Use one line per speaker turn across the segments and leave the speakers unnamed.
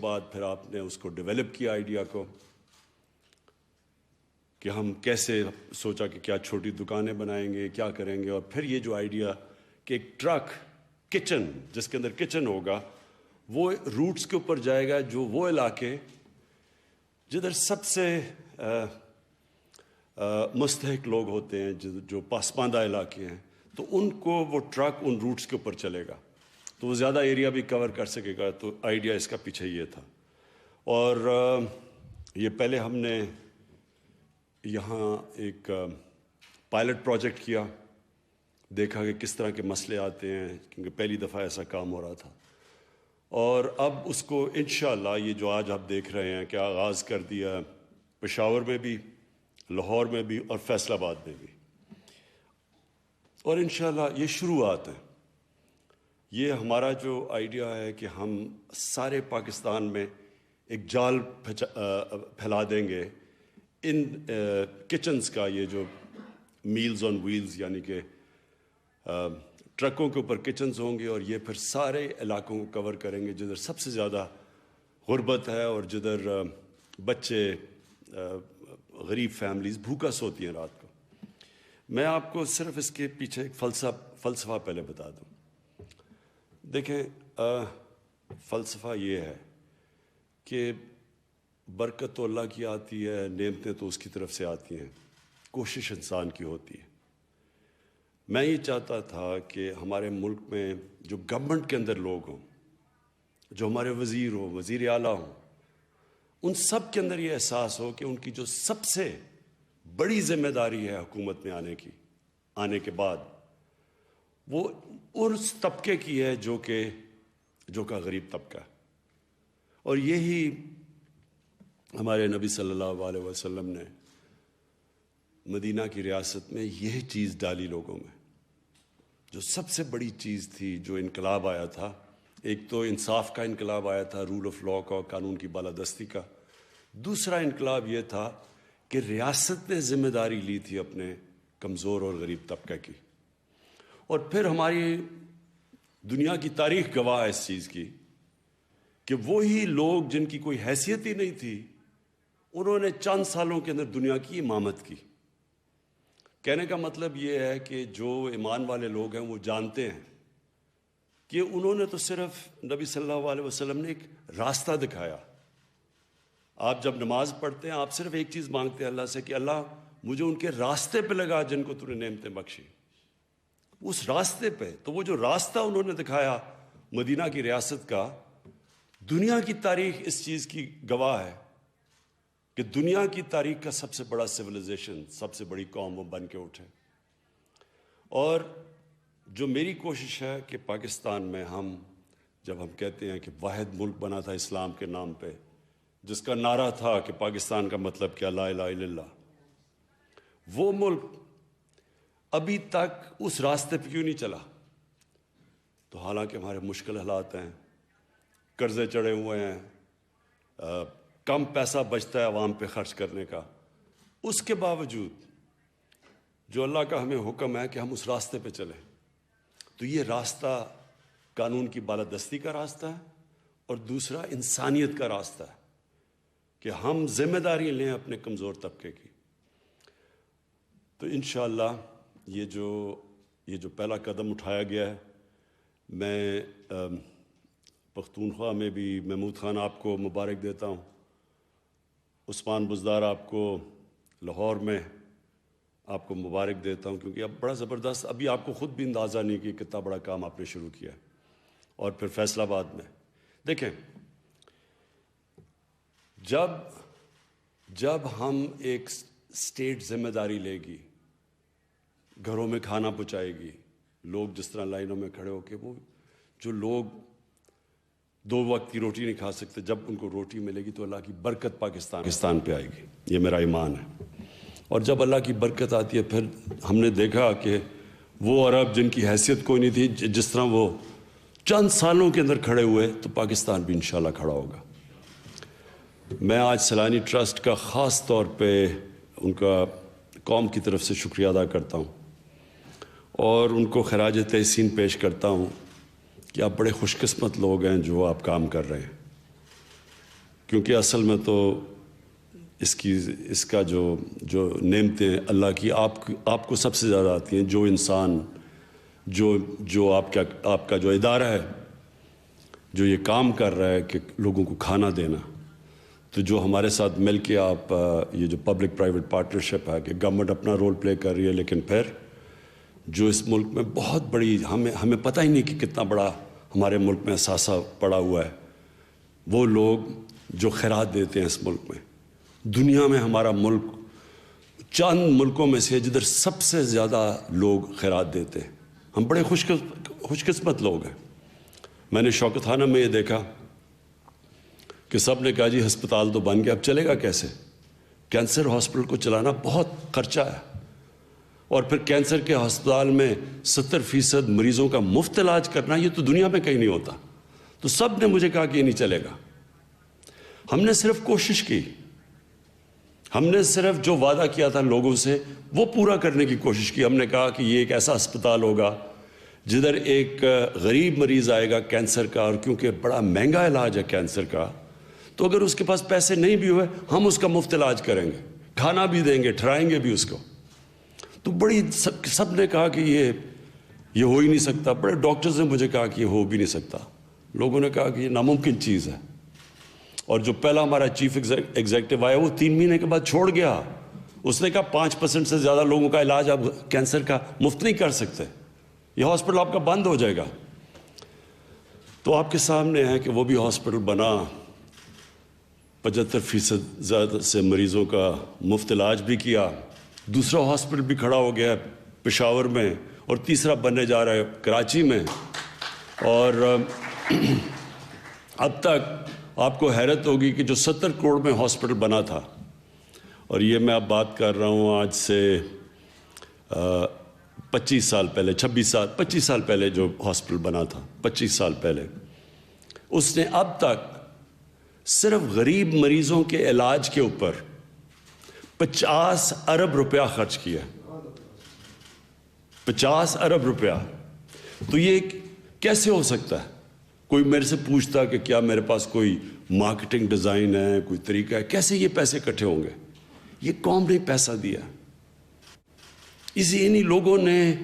بعد پھر آپ نے اس کو ڈیولپ کیا آئیڈیا کو کہ ہم کیسے سوچا کہ کیا چھوٹی دکانیں بنائیں گے، کیا کریں گے، اور پھر یہ جو آئیڈیا کہ ایک ٹرک کچن جس کے اندر کچن ہوگا وہ روٹس کے اوپر جائے گا، جو وہ علاقے جدھر سب سے مستحق لوگ ہوتے ہیں، جو پسماندہ علاقے ہیں، تو ان کو وہ ٹرک ان روٹس کے اوپر چلے گا تو وہ زیادہ ایریا بھی کور کر سکے گا. تو آئیڈیا اس کا پیچھے یہ تھا. اور یہ پہلے ہم نے یہاں ایک پائلٹ پروجیکٹ کیا، دیکھا کہ کس طرح کے مسئلے آتے ہیں، کیونکہ پہلی دفعہ ایسا کام ہو رہا تھا. اور اب اس کو انشاءاللہ یہ جو آج آپ دیکھ رہے ہیں کہ آغاز کر دیا پشاور میں بھی، لاہور میں بھی، اور فیصل آباد میں بھی. اور انشاءاللہ یہ شروعات ہے. یہ ہمارا جو آئیڈیا ہے کہ ہم سارے پاکستان میں ایک جال پھیلا دیں گے ان کچنز کا، یہ جو میلز آن ویلز یعنی کہ ٹرکوں کے اوپر کچنز ہوں گے، اور یہ پھر سارے علاقوں کو کور کریں گے جدھر سب سے زیادہ غربت ہے اور جدھر بچے، غریب فیملیز بھوکا سوتی ہیں رات کو. میں آپ کو صرف اس کے پیچھے ایک فلسفہ پہلے بتا دوں. دیکھیں، فلسفہ یہ ہے کہ برکت تو اللہ کی آتی ہے، نعمتیں تو اس کی طرف سے آتی ہیں، کوشش انسان کی ہوتی ہے. میں یہ چاہتا تھا کہ ہمارے ملک میں جو گورنمنٹ کے اندر لوگ ہوں، جو ہمارے وزیر ہوں، وزیر اعلیٰ ہوں، ان سب کے اندر یہ احساس ہو کہ ان کی جو سب سے بڑی ذمہ داری ہے حکومت میں آنے کے بعد، وہ اس طبقے کی ہے جو کہ غریب طبقہ ہے. اور یہی ہمارے نبی صلی اللہ علیہ وسلم نے مدینہ کی ریاست میں یہ چیز ڈالی لوگوں میں. جو سب سے بڑی چیز تھی، جو انقلاب آیا تھا، ایک تو انصاف کا انقلاب آیا تھا، رول آف لاء کا، قانون کی بالادستی کا. دوسرا انقلاب یہ تھا کہ ریاست نے ذمہ داری لی تھی اپنے کمزور اور غریب طبقہ کی. اور پھر ہماری دنیا کی تاریخ گواہ ہے اس چیز کی کہ وہی لوگ جن کی کوئی حیثیت ہی نہیں تھی، انہوں نے چند سالوں کے اندر دنیا کی امامت کی. کہنے کا مطلب یہ ہے کہ جو ایمان والے لوگ ہیں وہ جانتے ہیں کہ انہوں نے تو صرف نبی صلی اللہ علیہ وسلم نے ایک راستہ دکھایا. آپ جب نماز پڑھتے ہیں آپ صرف ایک چیز مانگتے ہیں اللہ سے کہ اللہ مجھے ان کے راستے پہ لگا جن کو تو نے نعمتیں بخشی، اس راستے پہ. تو وہ جو راستہ انہوں نے دکھایا مدینہ کی ریاست کا، دنیا کی تاریخ اس چیز کی گواہ ہے کہ دنیا کی تاریخ کا سب سے بڑا سویلائزیشن، سب سے بڑی قوم وہ بن کے اٹھے. اور جو میری کوشش ہے کہ پاکستان میں جب ہم کہتے ہیں کہ واحد ملک بنا تھا اسلام کے نام پہ، جس کا نعرہ تھا کہ پاکستان کا مطلب کیا، لا الہ الا اللہ، وہ ملک ابھی تک اس راستے پہ کیوں نہیں چلا؟ تو حالانکہ ہمارے مشکل حالات ہیں، قرضے چڑھے ہوئے ہیں، کم پیسہ بچتا ہے عوام پہ خرچ کرنے کا، اس کے باوجود جو اللہ کا ہمیں حکم ہے کہ ہم اس راستے پہ چلیں. تو یہ راستہ قانون کی بالادستی کا راستہ ہے، اور دوسرا انسانیت کا راستہ ہے کہ ہم ذمہ داری لیں اپنے کمزور طبقے کی. تو انشاءاللہ یہ جو پہلا قدم اٹھایا گیا ہے، میں پختونخوا میں بھی محمود خان آپ کو مبارک دیتا ہوں، عثمان بزدار آپ کو لاہور میں آپ کو مبارک دیتا ہوں، کیونکہ اب بڑا زبردست، ابھی آپ کو خود بھی اندازہ نہیں کہ کتنا بڑا کام آپ نے شروع کیا ہے. اور پھر فیصل آباد میں دیکھیں، جب ہم ایک اسٹیٹ ذمہ داری لے گی، گھروں میں کھانا پہنچائے گی، لوگ جس طرح لائنوں میں کھڑے ہو کے، وہ جو لوگ 2 وقت کی روٹی نہیں کھا سکتے، جب ان کو روٹی ملے گی تو اللہ کی برکت پاکستان پہ آئے گی. یہ میرا ایمان ہے. اور جب اللہ کی برکت آتی ہے، پھر ہم نے دیکھا کہ وہ عرب جن کی حیثیت کوئی نہیں تھی، جس طرح وہ چند سالوں کے اندر کھڑے ہوئے، تو پاکستان بھی انشاءاللہ کھڑا ہوگا. میں آج سیلانی ٹرسٹ کا خاص طور پہ ان کا قوم کی طرف سے شکریہ ادا کرتا ہوں، اور ان کو خراج تحسین پیش کرتا ہوں کہ آپ بڑے خوش قسمت لوگ ہیں جو آپ کام کر رہے ہیں. کیونکہ اصل میں تو اس کا جو نعمتیں اللہ کی آپ کو سب سے زیادہ آتی ہیں. جو انسان جو آپ کا جو ادارہ ہے جو یہ کام کر رہا ہے کہ لوگوں کو کھانا دینا, تو جو ہمارے ساتھ مل کے آپ یہ جو پبلک پرائیویٹ پارٹنرشپ ہے کہ گورنمنٹ اپنا رول پلے کر رہی ہے, لیکن پھر جو اس ملک میں بہت بڑی ہمیں پتہ ہی نہیں کہ کتنا بڑا ہمارے ملک میں اثاثہ پڑا ہوا ہے, وہ لوگ جو خیرات دیتے ہیں اس ملک میں. دنیا میں ہمارا ملک چند ملکوں میں سے جدھر سب سے زیادہ لوگ خیرات دیتے ہیں. ہم بڑے خوش قسمت لوگ ہیں. میں نے شوکت خانہ میں یہ دیکھا کہ سب نے کہا جی ہسپتال تو بن گیا, اب چلے گا کیسے؟ کینسر ہاسپٹل کو چلانا بہت خرچہ ہے, اور پھر کینسر کے ہسپتال میں 70% مریضوں کا مفت علاج کرنا, یہ تو دنیا میں کہیں نہیں ہوتا. تو سب نے مجھے کہا کہ یہ نہیں چلے گا. ہم نے صرف کوشش کی, ہم نے صرف جو وعدہ کیا تھا لوگوں سے وہ پورا کرنے کی کوشش کی. ہم نے کہا کہ یہ ایک ایسا ہسپتال ہوگا جدھر ایک غریب مریض آئے گا کینسر کا, اور کیونکہ بڑا مہنگا علاج ہے کینسر کا, تو اگر اس کے پاس پیسے نہیں بھی ہوئے ہم اس کا مفت علاج کریں گے, کھانا بھی دیں گے, ٹھہرائیں گے بھی اس کو. تو سب نے کہا کہ یہ ہو ہی نہیں سکتا. بڑے ڈاکٹرز نے مجھے کہا کہ یہ ہو بھی نہیں سکتا. لوگوں نے کہا کہ یہ ناممکن چیز ہے. اور جو پہلا ہمارا چیف ایگزیکٹو آیا وہ 3 مہینے کے بعد چھوڑ گیا. اس نے کہا 5% سے زیادہ لوگوں کا علاج آپ کینسر کا مفت نہیں کر سکتے, یہ ہاسپٹل آپ کا بند ہو جائے گا. تو آپ کے سامنے ہے کہ وہ بھی ہاسپٹل بنا, 75% زیادہ سے مریضوں کا مفت علاج بھی کیا. دوسرا ہاسپٹل بھی کھڑا ہو گیا پشاور میں, اور تیسرا بننے جا رہا ہے کراچی میں. اور اب تک آپ کو حیرت ہوگی کہ جو 70 کروڑ میں ہاسپٹل بنا تھا, اور یہ میں اب بات کر رہا ہوں آج سے 25 سال پہلے 25 سال پہلے جو ہاسپٹل بنا تھا 25 سال پہلے, اس نے اب تک صرف غریب مریضوں کے علاج کے اوپر 50 ارب روپیہ خرچ کیا. 50 ارب روپیہ. تو یہ کیسے ہو سکتا ہے؟ کوئی میرے سے پوچھتا کہ کیا میرے پاس کوئی مارکیٹنگ ڈیزائن ہے, کوئی طریقہ ہے, کیسے یہ پیسے اکٹھے ہوں گے؟ یہ قوم نے پیسہ دیا. انہی لوگوں نے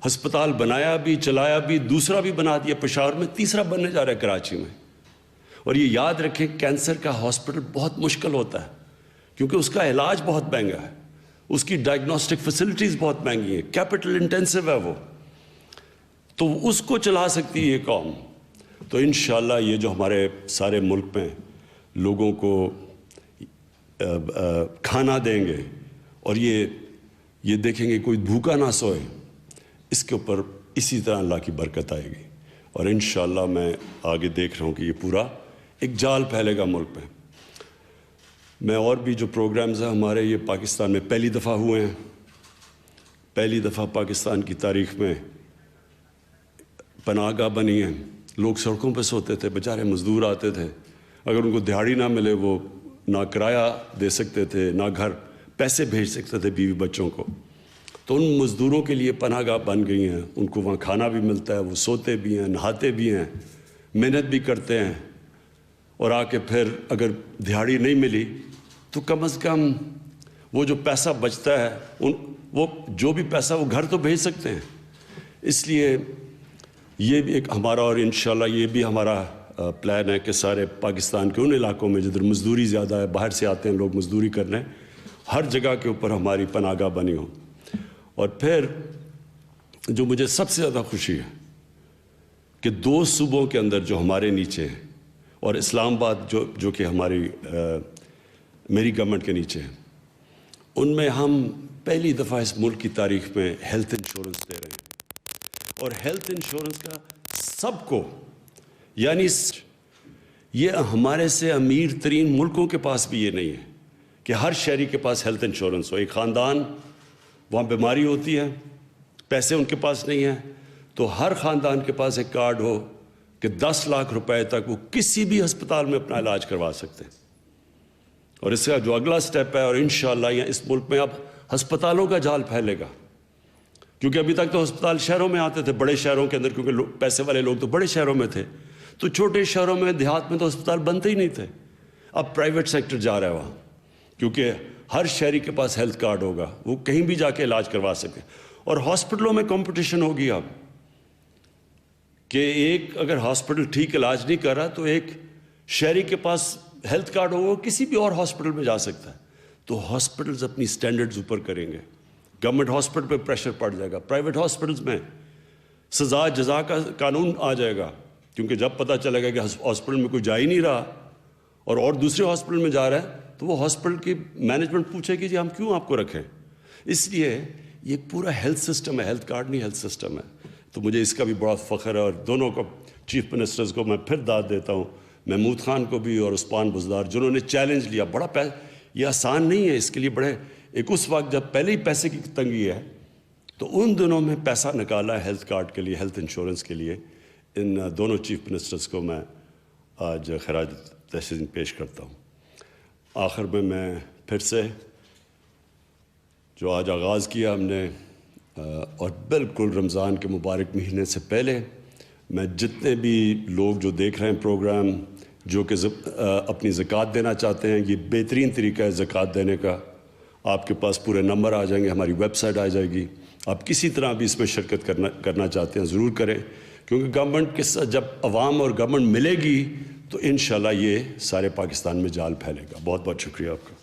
ہسپتال بنایا بھی, چلایا بھی, دوسرا بھی بنا دیا پشاور میں, تیسرا بننے جا رہا ہے کراچی میں. اور یہ یاد رکھیں کینسر کا ہاسپٹل بہت مشکل ہوتا ہے کیونکہ اس کا علاج بہت مہنگا ہے, اس کی ڈائگنوسٹک فیسلٹیز بہت مہنگی ہیں, کیپٹل انٹینسو ہے وہ, تو اس کو چلا سکتی ہے یہ قوم. تو انشاءاللہ یہ جو ہمارے سارے ملک میں لوگوں کو کھانا دیں گے اور یہ دیکھیں گے کوئی بھوکا نہ سوئے, اس کے اوپر اسی طرح اللہ کی برکت آئے گی. اور انشاءاللہ میں آگے دیکھ رہا ہوں کہ یہ پورا ایک جال پھیلے گا ملک میں. میں اور بھی جو پروگرامز ہیں ہمارے, یہ پاکستان میں پہلی دفعہ ہوئے ہیں. پہلی دفعہ پاکستان کی تاریخ میں پناہ گاہ بنی ہیں. لوگ سڑکوں پہ سوتے تھے, بیچارے مزدور آتے تھے, اگر ان کو دہاڑی نہ ملے وہ نہ کرایہ دے سکتے تھے, نہ گھر پیسے بھیج سکتے تھے بیوی بچوں کو. تو ان مزدوروں کے لیے پناہ گاہ بن گئی ہیں. ان کو وہاں کھانا بھی ملتا ہے, وہ سوتے بھی ہیں, نہاتے بھی ہیں, محنت بھی کرتے ہیں, اور آ کے پھر اگر دہاڑی نہیں ملی تو کم از کم وہ جو پیسہ بچتا ہے وہ جو بھی پیسہ وہ گھر تو بھیج سکتے ہیں. اس لیے یہ بھی ایک ہمارا, اور انشاءاللہ یہ بھی ہمارا پلان ہے کہ سارے پاکستان کے ان علاقوں میں جدھر مزدوری زیادہ ہے, باہر سے آتے ہیں لوگ مزدوری کرنے, ہر جگہ کے اوپر ہماری پناہ گاہ بنی ہوں. اور پھر جو مجھے سب سے زیادہ خوشی ہے کہ 2 صوبوں کے اندر جو ہمارے نیچے ہیں, اور اسلام آباد جو کہ ہماری میری گورنمنٹ کے نیچے ہیں, ان میں ہم پہلی دفعہ اس ملک کی تاریخ میں ہیلتھ انشورنس دے رہے ہیں. اور ہیلتھ انشورنس کا سب کو, یعنی یہ ہمارے سے امیر ترین ملکوں کے پاس بھی یہ نہیں ہے کہ ہر شہری کے پاس ہیلتھ انشورنس ہو. ایک خاندان وہاں بیماری ہوتی ہے, پیسے ان کے پاس نہیں ہیں, تو ہر خاندان کے پاس ایک کارڈ ہو کہ 10 لاکھ روپے تک وہ کسی بھی ہسپتال میں اپنا علاج کروا سکتے ہیں. اور اس کا جو اگلا سٹیپ ہے, اور انشاءاللہ یہاں اس ملک میں اب ہسپتالوں کا جال پھیلے گا, کیونکہ ابھی تک تو ہسپتال شہروں میں آتے تھے, بڑے شہروں کے اندر, کیونکہ پیسے والے لوگ تو بڑے شہروں میں تھے, تو چھوٹے شہروں میں دیہات میں تو ہسپتال بنتے ہی نہیں تھے. اب پرائیویٹ سیکٹر جا رہا ہے وہاں، کیونکہ ہر شہری کے پاس ہیلتھ کارڈ ہوگا، وہ کہیں بھی جا کے علاج کروا سکے. اور ہاسپٹلوں میں کمپٹیشن ہوگی اب کہ ایک اگر ہاسپٹل ٹھیک علاج نہیں کر رہا تو ایک شہری کے پاس ہیلتھ کارڈ ہوگا، کسی بھی اور ہاسپٹل میں جا سکتا ہے. تو ہاسپٹلز اپنی سٹینڈرڈز اوپر کریں گے، گورنمنٹ ہاسپٹل پہ پریشر پڑ جائے گا، پرائیویٹ ہاسپٹلز میں سزا جزا کا قانون آ جائے گا، کیونکہ جب پتہ چلے گا کہ ہاسپٹل میں کوئی جا ہی نہیں رہا اور دوسرے ہاسپٹل میں جا رہا ہے تو وہ ہاسپٹل کی مینجمنٹ پوچھے گی جی ہم کیوں آپ کو رکھیں. اس لیے یہ پورا ہیلتھ سسٹم ہے، ہیلتھ کارڈ نہیں ہیلتھ سسٹم ہے. تو مجھے اس کا بھی بڑا فخر ہے، اور دونوں کو چیف منسٹرز کو میں پھر داد دیتا ہوں، محمود خان کو بھی اور عثمان بزدار، جنہوں نے چیلنج لیا. بڑا یہ آسان نہیں ہے، اس کے لیے بڑے اس وقت جب پہلے ہی پیسے کی تنگی ہے تو ان دنوں میں پیسہ نکالا ہے ہیلتھ کارڈ کے لیے، ہیلتھ انشورنس کے لیے. ان دونوں چیف منسٹرز کو میں آج خراج تحسین پیش کرتا ہوں. آخر میں پھر سے جو آج آغاز کیا ہم نے، اور بالکل رمضان کے مبارک مہینے سے پہلے میں جتنے بھی لوگ جو دیکھ رہے ہیں پروگرام، جو کہ اپنی زکوٰۃ دینا چاہتے ہیں، یہ بہترین طریقہ ہے زکوٰۃ دینے کا. آپ کے پاس پورے نمبر آ جائیں گے، ہماری ویب سائٹ آ جائے گی. آپ کسی طرح بھی اس میں شرکت کرنا چاہتے ہیں ضرور کریں، کیونکہ گورنمنٹ کے ساتھ جب عوام اور گورنمنٹ ملے گی تو انشاءاللہ یہ سارے پاکستان میں جال پھیلے گا. بہت بہت شکریہ آپ کا.